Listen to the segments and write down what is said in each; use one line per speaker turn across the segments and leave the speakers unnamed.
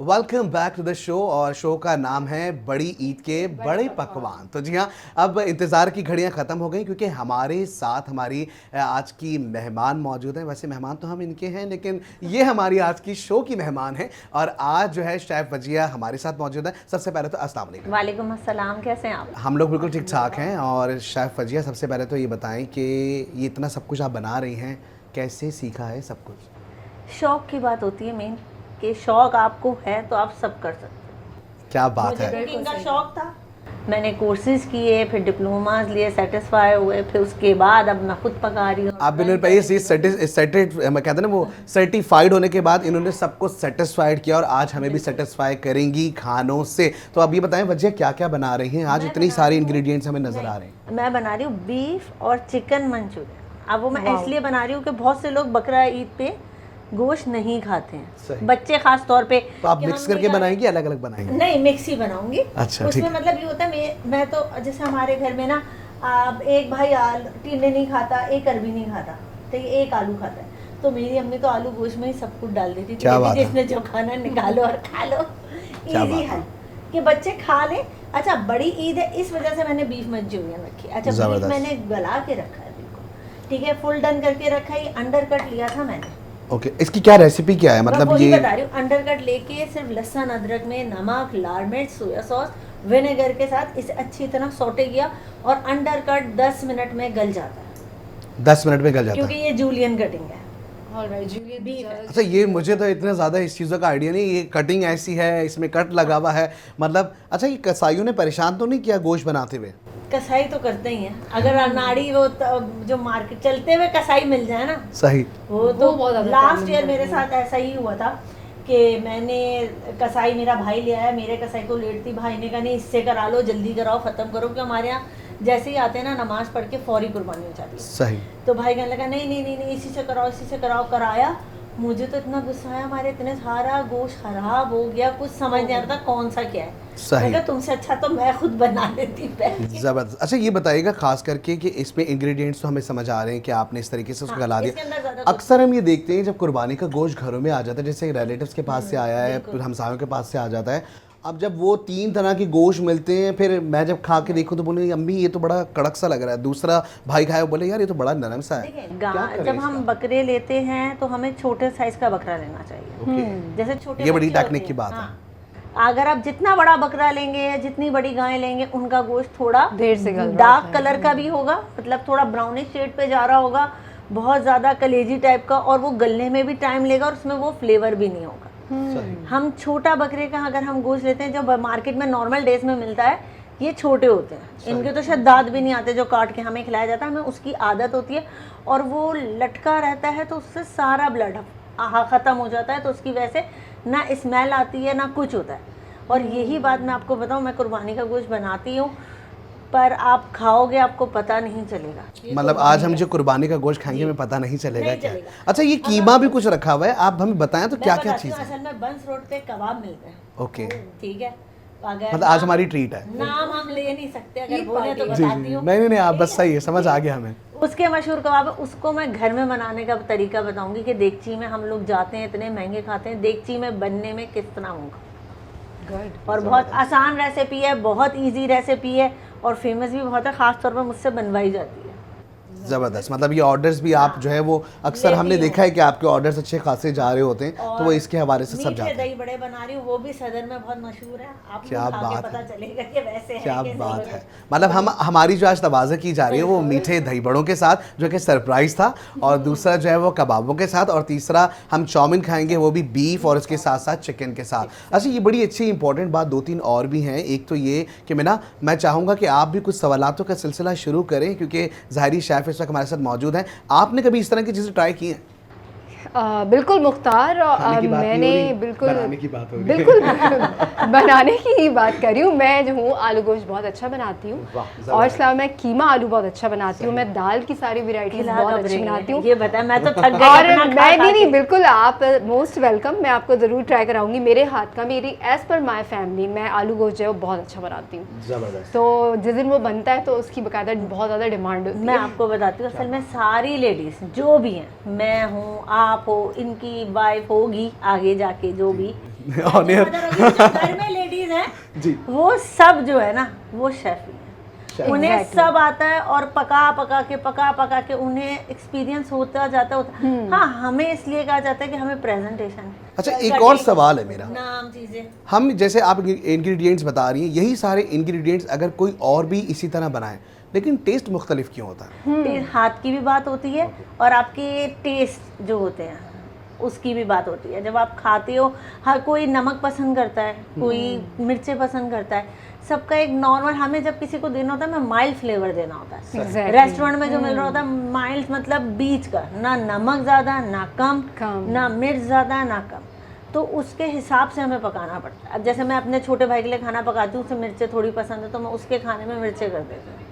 Welcome back to the show. और show का नाम है बड़ी ईद के बड़े पकवान। तो जी हाँ, अब इंतज़ार की घड़ियां ख़त्म हो गई क्योंकि हमारे साथ हमारी आज की मेहमान मौजूद हैं। वैसे मेहमान तो हम इनके हैं, लेकिन ये हमारी आज की शो की मेहमान हैं। और आज जो है शेफ़ वजिया हमारे साथ मौजूद है। सबसे पहले तो अस्सलाम वालेकुम।
वालेकुम अस्सलाम, कैसे हैं आप?
हम लोग बिल्कुल ठीक ठाक हैं। और शेफ़ वजिया, सबसे पहले तो ये बताएं कि ये इतना सब कुछ आप बना रही हैं, कैसे सीखा है सब कुछ?
शौक की बात होती है मेन, कि शौक आपको है तो आप सब कर सकते हैं।
क्या बात है।
कुकिंग का शौक था, मैंने कोर्सेज किए, फिर डिप्लोमास लिए, सेटिस्फाई हुए, फिर उसके बाद अब मैं खुद पका रही हूँ।
आप इन्होंने पहले मैं कहते हैं ना, वो सर्टिफाइड होने के बाद इन्होंने सबको सेटिस्फाइड किया और आज हमें भी सेटिस्फाई करेंगी खानों से। तो अब ये बताएं वजह क्या क्या बना रही हैं आज? इतनी सारी इंग्रेडिएंट्स हमें नजर आ रहे हैं।
मैं बना रही हूँ बीफ और चिकन मंचूरियन। अब वो मैं इसलिए बना रही हूँ कि बहुत से लोग बकरा ईद पे गोश्त नहीं खाते हैं, बच्चे खास तौर पे।
तो आप मिक्स करके बनाएंगी, अलग अलग बनाएंगी?
नहीं, मिक्स ही बनाऊंगी।
अच्छा,
उसमें मतलब ये होता है, मैं तो जैसे हमारे घर में ना, अब एक भाई टिंडे नहीं खाता, एक अरबी नहीं खाता, तो ये एक आलू खाता है। तो मेरी अम्मी तो आलू गोश्त में ही सब कुछ डाल देती थी, जिसने जो खाना निकालो और खा लो। इजी है कि बच्चे खा ले। अच्छा, बड़ी ईद है इस वजह से मैंने बीफ मंचूरियन रखी। अच्छा, बीफ मैंने गला के रखा है, बिल्कुल ठीक है, फुल डन करके रखा है। ये अंडर कट लिया था मैंने।
ओके, इसकी क्या रेसिपी क्या है? मतलब ये
बता रही हूँ, अंडर कट लेके सिर्फ लहसुन अदरक में नमक, लाल मिर्च, सोया सॉस, विनेगर के साथ इसे अच्छी तरह सौटे किया और अंडर कट 10 मिनट में गल जाता है।
10 मिनट में गल जाता है
क्योंकि ये जूलियन कटिंग है।
अच्छा, ये मुझे तो इतने ज़्यादा इस चीज़ों का आइडिया नहीं। ये कटिंग ऐसी है, इसमें कट लगा हुआ है, मतलब अच्छा, ये कसाईयों ने परेशान तो नहीं किया गोश्त बनाते हुए?
कसाई तो करते ही हैं। अगर नाड़ी वो जो मार्केट चलते हुए कसाई मिल जाए ना,
सही,
वो तो लास्ट ईयर मेरे साथ ऐसा ही हुआ था कि मैंने कसाई, मेरा भाई ले आया, मेरे कसाई को लेट थी, भाई ने कहा नहीं इससे करा लो, जल्दी कराओ, ख़त्म करो, कि हमारे यहाँ जैसे ही आते हैं ना नमाज पढ़ के फौरी कुर्बानी हो जाती है।
सही।
तो भाई कहने लगा नहीं नहीं नहीं नहीं, इसी से कराओ, इसी से कराओ। कराया, मुझे तो इतना गुस्सा आया, हमारे इतने सारा गोश्त खराब हो गया, कुछ समझ नहीं आ रहा था कौन सा क्या है। सही। तुमसे अच्छा तो मैं खुद बना लेती।
जबरदस्त। अच्छा, ये बताइएगा खास करके कि इसमें इंग्रेडिएंट्स तो हमें समझ आ रहे हैं कि आपने इस तरीके से उसको गला दिया। अक्सर हम ये देखते हैं जब कुर्बानी का गोश्त घरों में आ जाता है, जैसे रिलेटिव्स के पास से आया है, फिर हमसायों के पास से आ जाता है, अब जब वो 3 तरह के गोश्त मिलते हैं, फिर मैं जब खा के देखूं तो बोले अम्मी ये तो बड़ा कड़क सा लग रहा है, दूसरा भाई खाया बोले यार ये तो बड़ा नरम सा है।
जब हम बकरे लेते हैं तो हमें छोटे साइज का बकरा लेना चाहिए। जैसे छोटे,
ये बड़ी टेक्निक की बात है।
अगर आप जितना बड़ा बकरा लेंगे या जितनी बड़ी गाय लेंगे, उनका गोश्त थोड़ा देर से डार्क कलर का भी होगा, मतलब थोड़ा ब्राउनिश शेड पे जा रहा होगा, बहुत ज़्यादा कलेजी टाइप का, और वो गलने में भी टाइम लेगा और उसमें वो फ्लेवर भी नहीं होगा। हम छोटा बकरे का अगर हम गोश्त लेते हैं, जो मार्केट में नॉर्मल डेज में मिलता है, ये छोटे होते हैं, इनके तो शायद दांत भी नहीं आते जो काट के हमें खिलाया जाता है, हमें उसकी आदत होती है, और वो लटका रहता है तो उससे सारा ब्लड ख़त्म हो जाता है, तो उसकी वजह से ना स्मेल आती है ना कुछ होता है। और यही बात मैं आपको बताऊं, मैं कुर्बानी का गोश्त बनाती हूँ, पर आप खाओगे आपको पता नहीं चलेगा।
मतलब आज हम जो कुर्बानी का गोश्त खाएंगे हमें पता नहीं चलेगा क्या। अच्छा, ये कीमा भी कुछ रखा हुआ है, आप हमें बताएं तो क्या क्या चीज़ है?
असल में बंस रोड पे कबाब मिलते हैं।
ओके,
ठीक है,
मतलब आज हमारी ट्रीट है।
नाम हम ले नहीं सकते, अगर बोले तो बताती हूँ।
नहीं, आप बस सही है, समझ आ गया हमें।
उसके मशहूर कबाब है, उसको मैं घर में बनाने का तरीका बताऊंगी कि देगची में हम लोग जाते हैं, इतने महंगे खाते हैं, देगची में बनने में किस तरह होगा। और बहुत आसान रेसिपी है, बहुत इजी रेसिपी है, और फेमस भी बहुत है, ख़ास तौर पर मुझसे बनवाई जाती है।
ज़बरदस्त। मतलब ये ऑर्डर्स भी आप जो है वो अक्सर हमने देखा है कि आपके ऑर्डर्स अच्छे खासे जा रहे होते हैं, तो वो इसके हवाले से सब जाते हैं।
दही बड़े बना रही हूँ, वो भी सदर में बहुत मशहूर है। आप
क्या बात
पता चलेगा कि वैसे
क्या बात है। मतलब हमारी जो आज तवाज़ा की जा रही है वो मीठे दही बड़ों के साथ, जो कि सरप्राइज़ था, और दूसरा जो है वो कबाबों के साथ, और तीसरा हम चाउमीन खाएंगे, वो भी बीफ और उसके साथ साथ चिकन के साथ। अच्छा, ये बड़ी अच्छी इंपॉर्टेंट बात 2-3 और भी हैं। एक तो ये कि मैं चाहूँगा कि आप भी कुछ सवालातों का सिलसिला शुरू करें, क्योंकि ज़ाहिरी शेफ़ इस वक्त हमारे साथ मौजूद हैं। आपने कभी इस तरह की चीज़ें ट्राई की हैं?
बिल्कुल मुख्तार, मैंने बिल्कुल
बनाने की बात हो रही है।
बिल्कुल बनाने की ही बात कर रही हूँ। मैं जो हूँ आलू गोश्त बहुत अच्छा बनाती हूँ, और इसके अलावा मैं कीमा आलू बहुत अच्छा बनाती हूँ, मैं दाल की सारी वेराइटीज बहुत अच्छी बनाती हूँ।
ये बता, मैं तो थक गई।
और मैं नहीं, बिल्कुल आप मोस्ट वेलकम, मैं आपको ज़रूर ट्राई कराऊंगी। मेरे हाथ का, मेरी एज़ पर माई फैमिली, मैं आलू गोश्त जो है वो बहुत अच्छा बनाती हूँ।
ज़बरदस्त।
तो जिस दिन वो बनता है तो उसकी बाकायदा बहुत ज़्यादा डिमांड होती है।
मैं आपको बताती हूँ, असल में सारी लेडीज़ जो भी हैं, मैं हूँ, आप हो, इनकी वाइफ होगी आगे जाके जो भी,
ऑन एयर
घर में लेडीज हैं
जी
वो सब जो है ना वो शेफ ही हैं, उन्हें सब आता है और पका के उन्हें एक्सपीरियंस होता जाता होता। हाँ, हमें इसलिए कहा जाता है कि हमें प्रेजेंटेशन।
अच्छा, एक और सवाल है मेरा,
नाम चीजें
हम जैसे आप इंग्रेडिएंट्स बता रही हैं, यही सारे इंग्रेडिएंट्स अगर कोई और भी इसी तरह बनाए, लेकिन टेस्ट मुख्तलिफ क्यों होता है?
हाथ की भी बात होती है और आपके टेस्ट जो होते हैं उसकी भी बात होती है। जब आप खाते हो, हर कोई नमक पसंद करता है, कोई मिर्चें पसंद करता है, सबका एक नॉर्मल। हमें जब किसी को देना होता है, हमें माइल्ड फ्लेवर देना होता है।
Exactly.
रेस्टोरेंट में जो मिल रहा होता है माइल्ड मतलब बीच का, ना नमक ज़्यादा ना कम, ना मिर्च ज़्यादा ना कम, तो उसके हिसाब से हमें पकाना पड़ता है। अब जैसे मैं अपने छोटे भाई के लिए खाना पकाती हूँ, उसे मिर्चें थोड़ी पसंद है तो मैं उसके खाने में मिर्चें कर देती हूँ,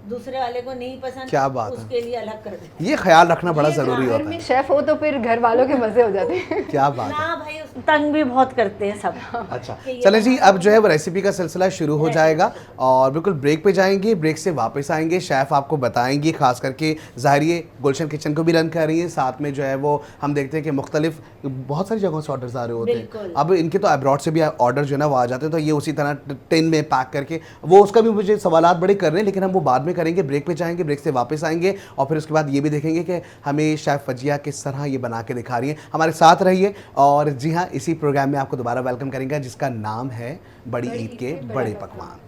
दूसरे वाले को नहीं पसंद,
क्या बात है,
उसके लिए अलग कर देती
ये ख्याल रखना बड़ा ज़रूरी
घर
होता
में
है।
शेफ हो तो फिर घर वालों के मजे हो जाते हैं।
क्या बात है।
ना भाई, तंग भी बहुत करते हैं सब।
अच्छा, चलें जी, अब जो है वो रेसिपी का सिलसिला शुरू हो जाएगा और बिल्कुल ब्रेक पे जाएंगे, ब्रेक से वापस आएंगे, शेफ़ आपको बताएंगे, खास करके ज़ाहिर गुलशन किचन को भी रन कर रही है, साथ में जो है वो हम देखते हैं कि मुख्तलिफ बहुत सारी जगहों से ऑर्डर्स आ रहे होते हैं। अब इनके तो अब्रॉड से भी ऑर्डर जो है ना वो आ जाते हैं, तो ये उसी तरह टिन में पैक करके, वो उसका भी मुझे सवालात बड़े कर रहे हैं, लेकिन हम वो बाद में करेंगे। ब्रेक पे जाएंगे, ब्रेक से वापस आएंगे और फिर उसके बाद ये भी देखेंगे कि हमें शेफ़ फजिया किस तरह ये बना के दिखा रही है। हमारे साथ रहिए और जी हाँ, इसी प्रोग्राम में आपको दोबारा वेलकम करेंगे जिसका नाम है बड़ी ईद के बड़े पकवान।